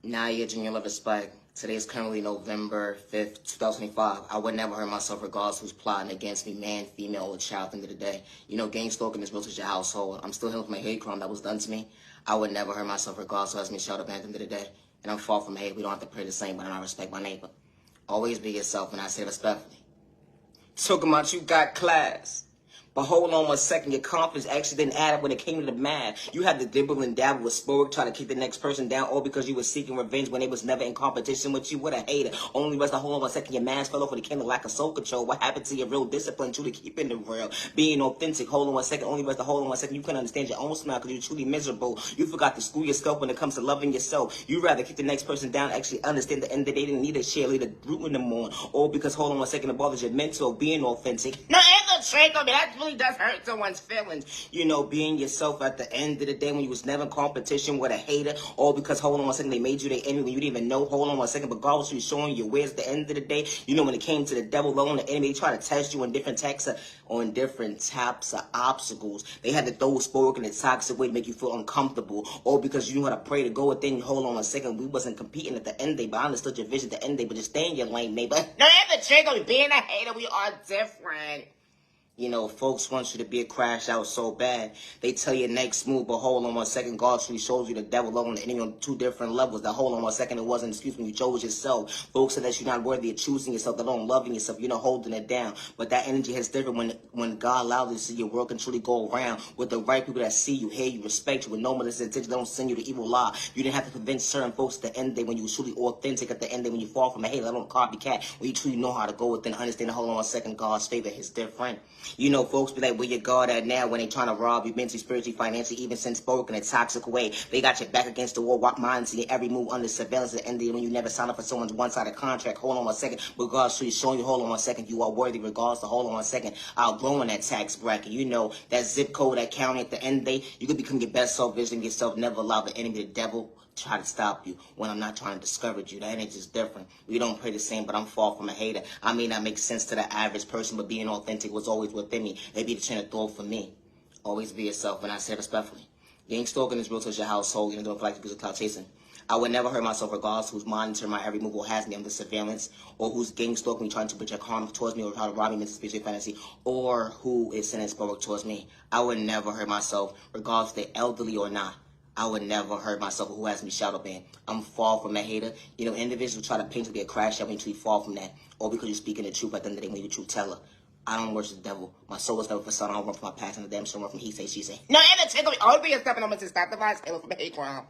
Naya Junior Love Respect. Today is currently November 5th, 2025. I would never hurt myself regardless who's plotting against me, man, female, or child, at the end of the day. You know, gang stalking is real to your household. I'm still healing from a hate crime that was done to me. I would never hurt myself regardless who has me sheltered at the end of the day. And I'm far from hate. We don't have to pray the same, but I respect my neighbor. Always be yourself, and I say respectfully. Talking about you got class. But hold on 1 second, your confidence actually didn't add up when it came to the math. You had to dibble and dabble with sport, trying to kick the next person down, all because you were seeking revenge when they was never in competition with you. What a hater. Only rest to hold on 1 second, your mask fell off when it came to lack of soul control. What happened to your real discipline, truly keeping the real, being authentic? Hold on 1 second, only rest to hold on 1 second. You couldn't understand your own smile because you're truly miserable. You forgot to school yourself when it comes to loving yourself. You rather kick the next person down, actually understand the end of the day, they didn't need a cheerleader rooting them on. All because, hold on 1 second, it bothers your mental being authentic. No, it's a trick on me. That really does hurt someone's feelings. You know, being yourself at the end of the day when you was never in competition with a hater, all because, hold on 1 second, they made you their enemy when you didn't even know. Hold on 1 second, but God was showing you where's the end of the day. You know, when it came to the devil alone, the enemy, they try to test you on different types of obstacles. They had to throw sport in a toxic way to make you feel uncomfortable, all because you knew how to pray to go within. Hold on 1 second, we wasn't competing at the end day, but I understood your vision at the end day, but just stay in your lane, neighbor. No, that's the trick on me. Being a hater, we are different. You know, folks want you to be a crash out so bad. They tell you next move, but hold on 1 second. God truly shows you the devil alone and the enemy on two different levels. That hold on 1 second, it wasn't an excuse when you chose yourself. Folks said that you're not worthy of choosing yourself, that don't loving yourself, you're not holding it down. But that energy is different when God allows you to see your world can truly go around with the right people that see you, hear you, respect you, with no malicious intention, don't send you the evil lie. You didn't have to convince certain folks at the end of the day when you were truly authentic at the end of the day when you fall from a hater, don't copycat, when you truly know how to go within, understand, hold on 1 second, God's favor is different. You know, folks be like, where your God at now when they trying to rob you mentally, spiritually, financially, even since spoken in a toxic way. They got your back against the wall, walk minds to your every move under surveillance at the end of the day when you never signed up for someone's one-sided contract. Hold on 1 second, but God's showing you, hold on 1 second, you are worthy regardless to hold on 1 second, outgrowing that tax bracket. You know, that zip code, that county at the end of the day, you could become your best self, vision yourself, never allow the enemy, the devil, try to stop you when I'm not trying to discourage you. That energy is different. We don't pray the same, but I'm far from a hater. I may not make sense to the average person, but being authentic was always within me. It be the train of thought for me. Always be yourself, and I say respectfully. Gang stalking is real to your household. You don't feel like you're cloud chasing. I would never hurt myself regardless who's monitoring my every move or has me under surveillance, or who's gang stalking me, trying to project harm towards me, or try to rob me mental, spiritual, fantasy, or who is sending sport towards me. I would never hurt myself regardless if they're elderly or not. I would never hurt myself who has me shadow banned. I'm far from a hater. You know, individuals try to paint to be a crash out when you fall from that. Or because you're speaking the truth at the end of the day when you're the truth teller. I don't worship the devil. My soul is never for son. I don't run from my past and the damn soul run from he say, she say. No, and the tickle. I'll be a step and I'm going to stop the violence from a hate crime.